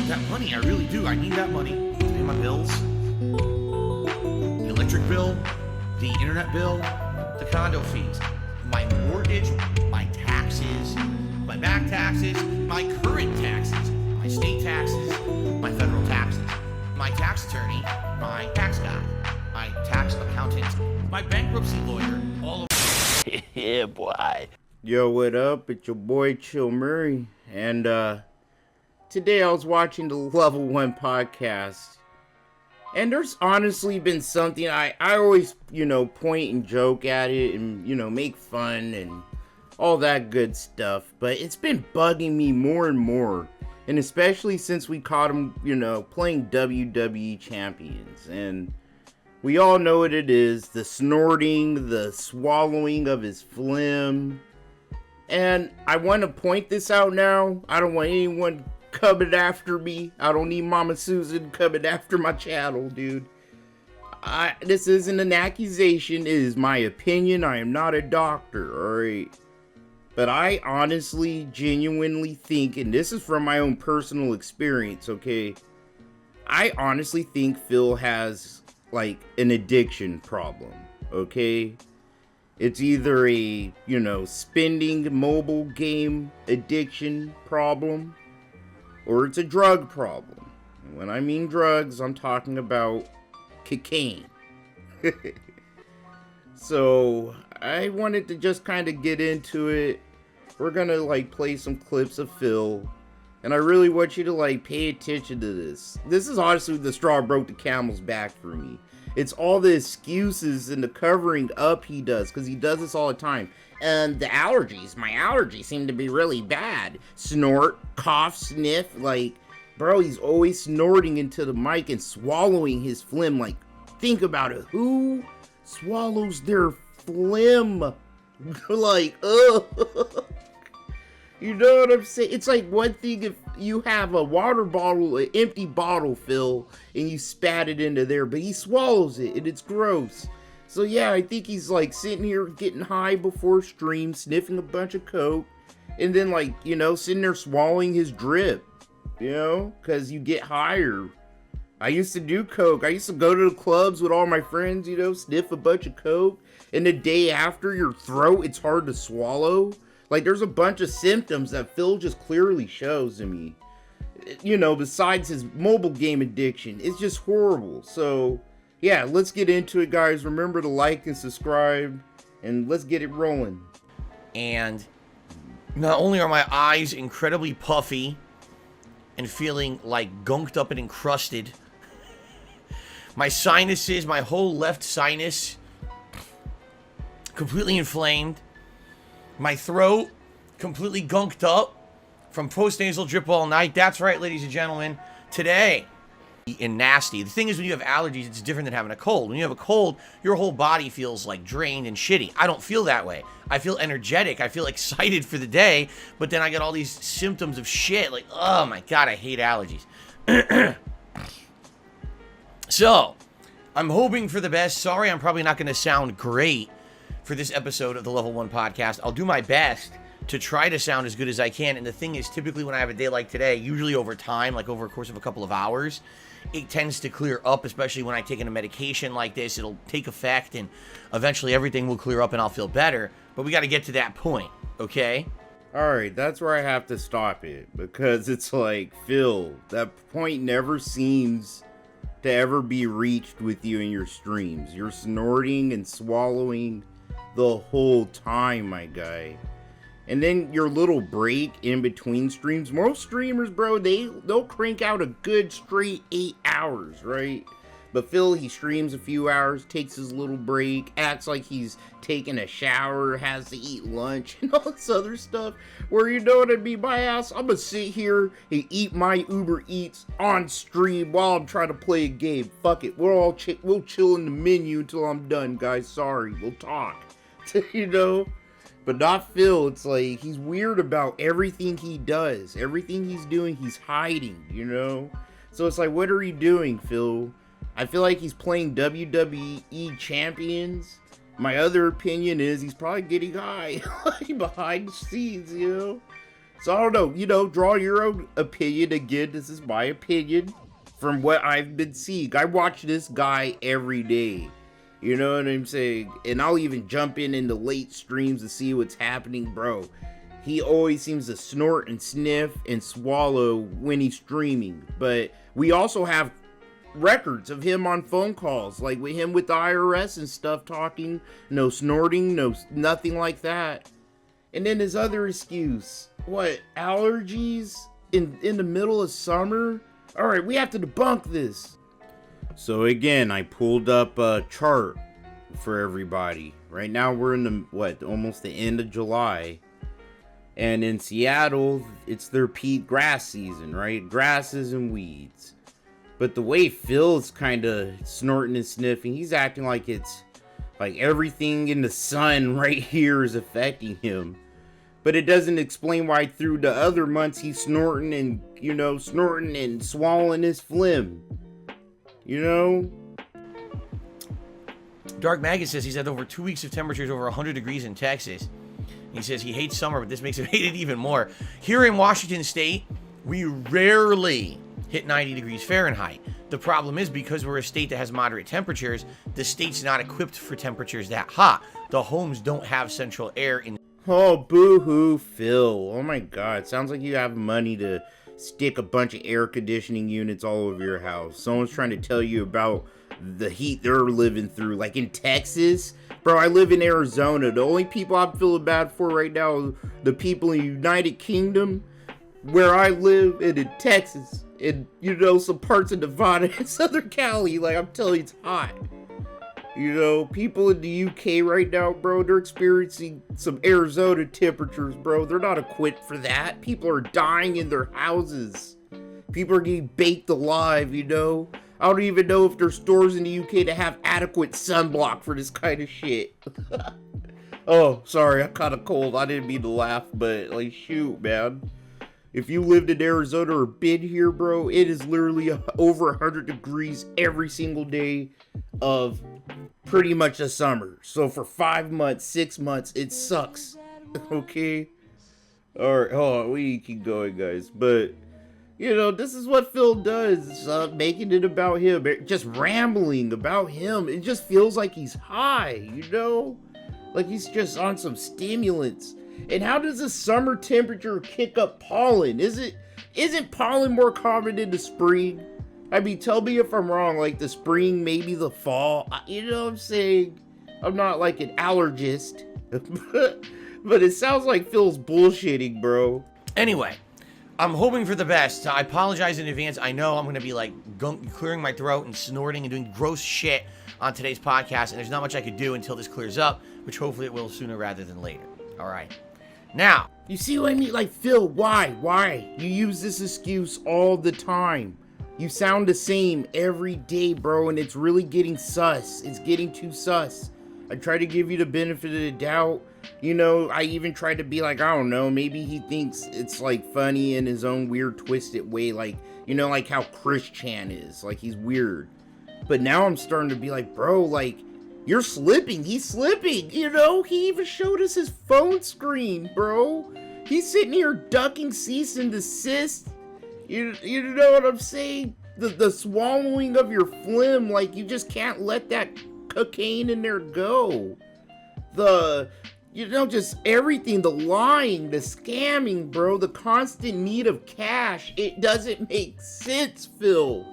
that money. I really do. I need that money to pay my bills. The electric bill, the internet bill, the condo fees, my mortgage, my taxes, my back taxes, my current taxes, my state taxes, my federal taxes, my tax attorney, my tax guy, my tax accountant, my bankruptcy lawyer, all of Yeah, boy. Yo, what up? It's your boy Chill Murray, and today I was watching the Level 1 podcast, and there's honestly been something I always, point and joke at it and, make fun and all that good stuff, but it's been bugging me more and more, and especially since we caught him, playing WWE champions, and we all know what it is, the snorting, the swallowing of his phlegm. And I want to point this out now. I don't want anyone coming after me. I don't need Mama Susan coming after my channel, dude. This isn't an accusation. It is my opinion. I am not a doctor, alright? But I honestly, genuinely think, and this is from my own personal experience, okay? I honestly think Phil has, like, an addiction problem, okay? It's either a, spending mobile game addiction problem, or it's a drug problem. And when I mean drugs, I'm talking about cocaine. So, I wanted to just kind of get into it. We're gonna, play some clips of Phil. And I really want you to, pay attention to this. This is honestly the straw broke the camel's back for me. It's all the excuses and the covering up he does, because he does this all the time. And the allergies, my allergies seem to be really bad. Snort, cough, sniff, bro, he's always snorting into the mic and swallowing his phlegm. Think about it. Who swallows their phlegm? Ugh. You know what I'm saying? It's like one thing if you have a water bottle, an empty bottle, Phil, and you spat it into there, but he swallows it, and it's gross. So yeah, I think he's sitting here getting high before stream, sniffing a bunch of coke, and then sitting there swallowing his drip, because you get higher. I used to do coke. I used to go to the clubs with all my friends, sniff a bunch of coke, and the day after, your throat, it's hard to swallow. There's a bunch of symptoms that Phil just clearly shows to me. Besides his mobile game addiction. It's just horrible. So, yeah, let's get into it, guys. Remember to like and subscribe, and let's get it rolling. And not only are my eyes incredibly puffy and feeling gunked up and encrusted, my sinuses, my whole left sinus, completely inflamed. My throat completely gunked up from post-nasal drip all night. That's right, ladies and gentlemen. Today, and nasty. The thing is, when you have allergies, it's different than having a cold. When you have a cold, your whole body feels drained and shitty. I don't feel that way. I feel energetic. I feel excited for the day, but then I get all these symptoms of shit. Oh my God, I hate allergies. So, I'm hoping for the best. Sorry, I'm probably not going to sound great for this episode of the Level 1 podcast. I'll do my best to try to sound as good as I can. And the thing is, typically when I have a day like today, usually over time, over a course of a couple of hours, it tends to clear up, especially when I take a medication like this. It'll take effect and eventually everything will clear up and I'll feel better. But we got to get to that point, okay? Alright, that's where I have to stop it. Because it's Phil, that point never seems to ever be reached with you in your streams. You're snorting and swallowing the whole time, my guy. And then your little break in between streams. Most streamers, bro, they'll crank out a good straight 8 hours, right? But Phil, he streams a few hours, takes his little break, acts like he's taking a shower, has to eat lunch, and all this other stuff. Where, you know what I mean, my ass, I'm gonna sit here and eat my Uber Eats on stream while I'm trying to play a game. Fuck it, we'll chill in the menu until I'm done, guys. Sorry, we'll talk. But not Phil. It's he's weird about everything he does. Everything he's doing, he's hiding, So it's what are you doing, Phil? I feel like he's playing WWE champions. My other opinion is he's probably getting high behind the scenes, So I don't know, draw your own opinion. Again, this is my opinion from what I've been seeing. I watch this guy every day. You know what I'm saying? And I'll even jump in the late streams to see what's happening, bro. He always seems to snort and sniff and swallow when he's streaming. But we also have records of him on phone calls, like with him with the IRS and stuff, talking, no snorting, nothing like that. And then his other excuse, what, allergies in the middle of summer? All right, we have to debunk this. So again, I pulled up a chart for everybody. Right now we're in almost the end of July. And in Seattle, it's their peak grass season, right? Grasses and weeds. But the way Phil's kind of snorting and sniffing, he's acting like it's like everything in the sun right here is affecting him. But it doesn't explain why through the other months he's snorting and, snorting and swallowing his phlegm. Dark Maggot says he's had over 2 weeks of temperatures over 100 degrees in Texas. He says he hates summer, but this makes him hate it even more. Here in Washington State, we rarely hit 90 degrees Fahrenheit. The problem is because we're a state that has moderate temperatures, the state's not equipped for temperatures that hot. The homes don't have central air in. Oh, boo-hoo, Phil. Oh my god, sounds like you have money to stick a bunch of air conditioning units all over your house. Someone's trying to tell you about the heat they're living through. Like in Texas, bro, I live in Arizona. The only people I'm feeling bad for right now are the people in the United Kingdom, where I live, and in Texas, and some parts of Nevada and Southern Cali. Like, I'm telling you, it's hot. People in the UK right now, bro, they're experiencing some Arizona temperatures, bro. They're not equipped for that. People are dying in their houses. People are getting baked alive, I don't even know if there's stores in the UK that have adequate sunblock for this kind of shit. Oh, sorry, I'm kind of cold. I didn't mean to laugh, but, shoot, man. If you lived in Arizona or been here, bro, it is literally over 100 degrees every single day of pretty much the summer. So for 5 months, 6 months, it sucks. Okay? Alright, hold on, we keep going, guys. But, this is what Phil does. Making it about him. Just rambling about him. It just feels like he's high, Like he's just on some stimulants. And how does the summer temperature kick up pollen? Isn't pollen more common in the spring? I mean, tell me if I'm wrong, like the spring, maybe the fall. You know what I'm saying? I'm not like an allergist. But it sounds like Phil's bullshitting, bro. Anyway, I'm hoping for the best. I apologize in advance. I know I'm going to be clearing my throat and snorting and doing gross shit on today's podcast. And there's not much I could do until this clears up, which hopefully it will sooner rather than later. All right. Now, you see what I mean? Like, Phil, why? You use this excuse all the time. You sound the same every day, bro, and it's really getting sus. It's getting too sus. I try to give you the benefit of the doubt. I even tried to be like, I don't know, maybe he thinks it's, funny in his own weird, twisted way, like how Chris Chan is. Like, he's weird. But now I'm starting to be like, bro, you're slipping. He's slipping, He even showed us his phone screen, bro. He's sitting here ducking cease and desist. You know what I'm saying? The swallowing of your phlegm, you just can't let that cocaine in there go. Just everything, the lying, the scamming, bro, the constant need of cash. It doesn't make sense, Phil.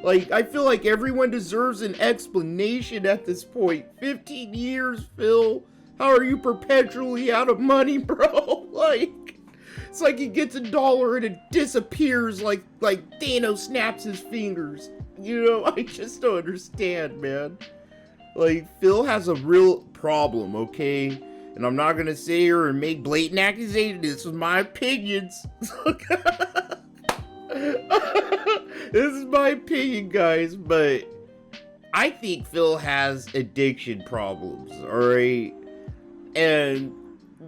I feel like everyone deserves an explanation at this point. 15 years, Phil. How are you perpetually out of money, bro? It's like he gets $1 and it disappears like Thanos snaps his fingers. I just don't understand, man. Phil has a real problem, okay? And I'm not gonna sit here and make blatant accusations. This is my opinions. This is my opinion, guys, but I think Phil has addiction problems, alright? And,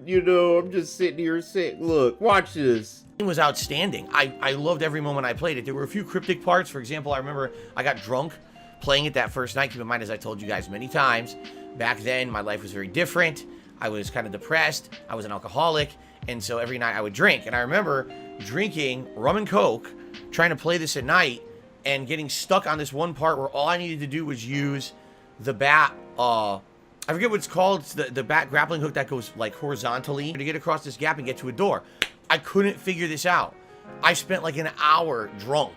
I'm just sitting here saying, look, watch this. it was outstanding. I loved every moment I played it. There were a few cryptic parts. For example, I remember I got drunk playing it that first night. Keep in mind, as I told you guys many times, back then my life was very different. I was kind of depressed. I was an alcoholic. And so every night I would drink. And I remember drinking rum and coke, trying to play this at night, and getting stuck on this one part where all I needed to do was use the bat, I forget what it's called. It's the bat grappling hook that goes like horizontally to get across this gap and get to a door. I couldn't figure this out. I spent like an hour drunk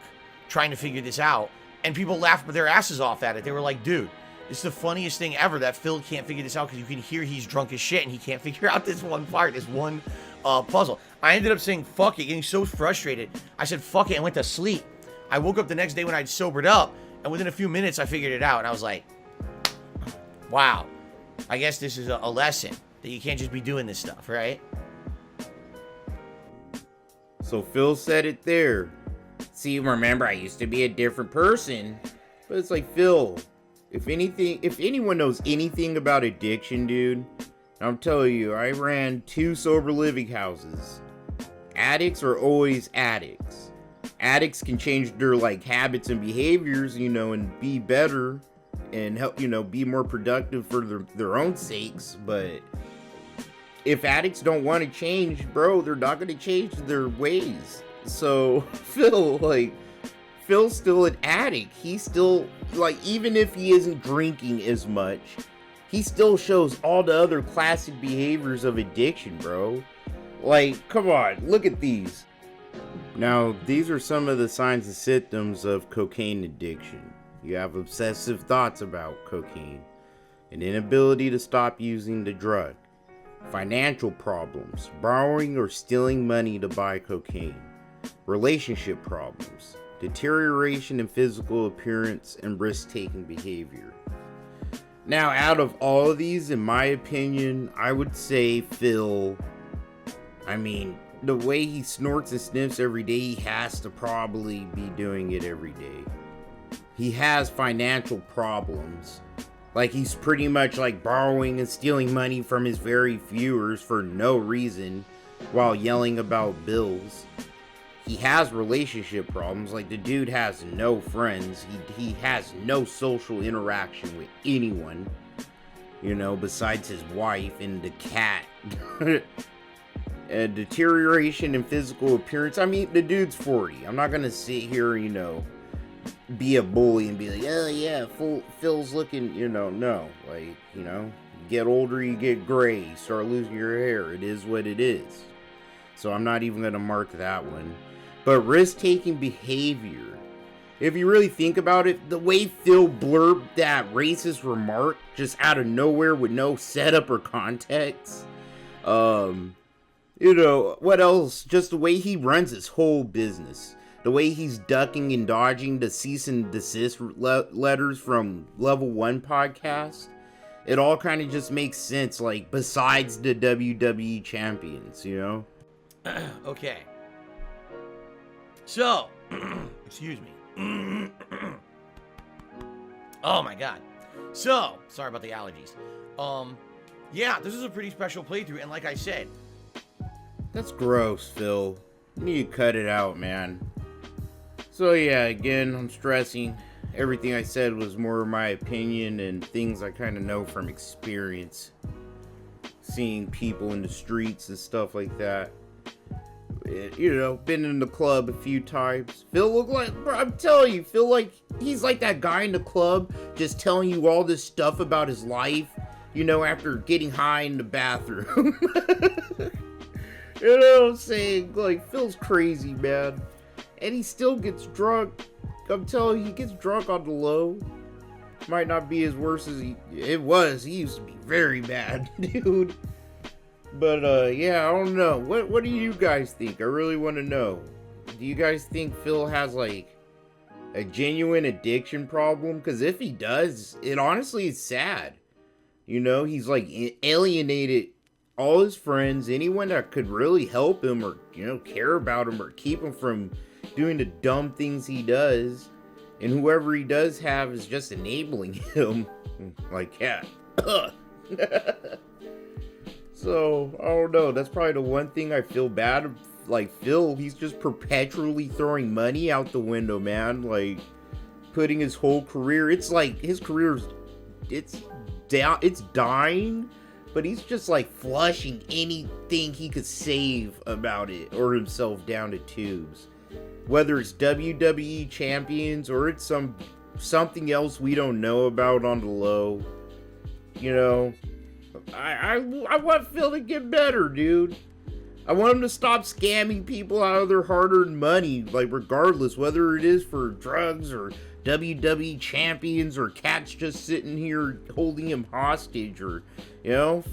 trying to figure this out, and people laughed their asses off at it. They were like, dude, this is the funniest thing ever that Phil can't figure this out, because you can hear he's drunk as shit and he can't figure out this one part, this one puzzle. I ended up saying fuck it, getting so frustrated. I said fuck it and went to sleep. I woke up the next day when I'd sobered up, and within a few minutes I figured it out, and I was like, wow, I guess this is a lesson that you can't just be doing this stuff, right? So Phil said it there. See, remember, I used to be a different person. But it's like, Phil, if anyone knows anything about addiction, dude, I'm telling you, I ran 2 sober living houses. Addicts are always addicts. Addicts can change their, like, habits and behaviors, you know, and be better and help, you know, be more productive for their own sakes. But if addicts don't want to change, bro, they're not going to change their ways. So Phil's still an addict. He's still, like, even if he isn't drinking as much, he still shows all the other classic behaviors of addiction, bro. Like, come on, look at these. Now, these are some of the signs and symptoms of cocaine addiction. You have obsessive thoughts about cocaine, an inability to stop using the drug, financial problems, borrowing or stealing money to buy cocaine, relationship problems, deterioration in physical appearance, and risk-taking behavior. Now, out of all of these, in my opinion, I would say Phil, I mean, the way he snorts and sniffs every day, he has to probably be doing it every day. He has financial problems. Like, he's pretty much like borrowing and stealing money from his very viewers for no reason while yelling about bills. He has relationship problems. Like, the dude has no friends. He has no social interaction with anyone, you know, besides his wife and the cat. Deterioration in physical appearance. I mean, the dude's 40. I'm not gonna sit here, you know, be a bully and be like, oh yeah, Phil's looking, you know, no. Like, you know, you get older, you get gray, you start losing your hair. It is what it is. So I'm not even gonna mark that one. But risk-taking behavior. If you really think about it, the way Phil blurbed that racist remark just out of nowhere with no setup or context. You know, what else? Just the way he runs his whole business. The way he's ducking and dodging the cease and desist letters from Level 1 podcast. It all kind of just makes sense, like, besides the WWE champions, you know? Okay. So, excuse me. Oh my god. So, sorry about the allergies. Yeah, this is a pretty special playthrough, and like I said, that's gross, Phil. You need to cut it out, man. So yeah, again, I'm stressing. Everything I said was more my opinion and things I kind of know from experience. Seeing people in the streets and stuff like that. You know, been in the club a few times. Phil look like, bro, I'm telling you, Phil like, he's like that guy in the club just telling you all this stuff about his life, you know, after getting high in the bathroom. You know what I'm saying? Like, Phil's crazy, man. And he still gets drunk. I'm telling you, he gets drunk on the low. Might not be as worse as it was. He used to be very bad, dude. But, yeah, I don't know. What do you guys think? I really want to know. Do you guys think Phil has, like, a genuine addiction problem? Because if he does, it honestly is sad. You know, he's, like, alienated all his friends, anyone that could really help him or, you know, care about him or keep him from doing the dumb things he does. And whoever he does have is just enabling him. Like, yeah. So, I don't know. That's probably the one thing I feel bad. Like, Phil, he's just perpetually throwing money out the window, man. Like, putting his whole career. It's like, his career's, it's dying. but he's just like flushing anything he could save about it or himself down the tubes. Whether it's WWE champions or it's something else we don't know about on the low. You know, I want Phil to get better, dude. I want him to stop scamming people out of their hard-earned money, like regardless, whether it is for drugs or WWE champions or cats just sitting here holding him hostage, or, you know,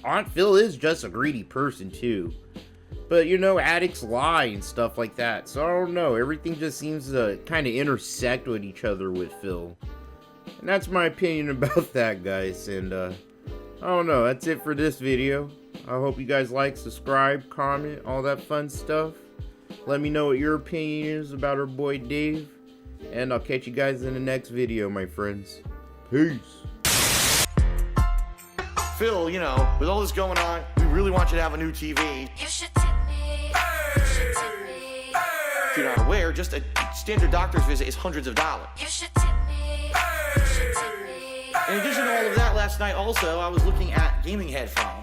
Aunt Phil is just a greedy person too. But, you know, addicts lie and stuff like that, so I don't know, everything just seems to kind of intersect with each other with Phil. And that's my opinion about that, guys, and I don't know, that's it for this video. I hope you guys like, subscribe, comment, all that fun stuff. Let me know what your opinion is about our boy Dave. And I'll catch you guys in the next video, my friends. Peace. Phil, you know, with all this going on, we really want you to have a new TV. You should tip me. You should tip me. If you're not aware, just a standard doctor's visit is hundreds of dollars. You should tip me. You should tip me. In addition to all of that, last night also, I was looking at gaming headphones.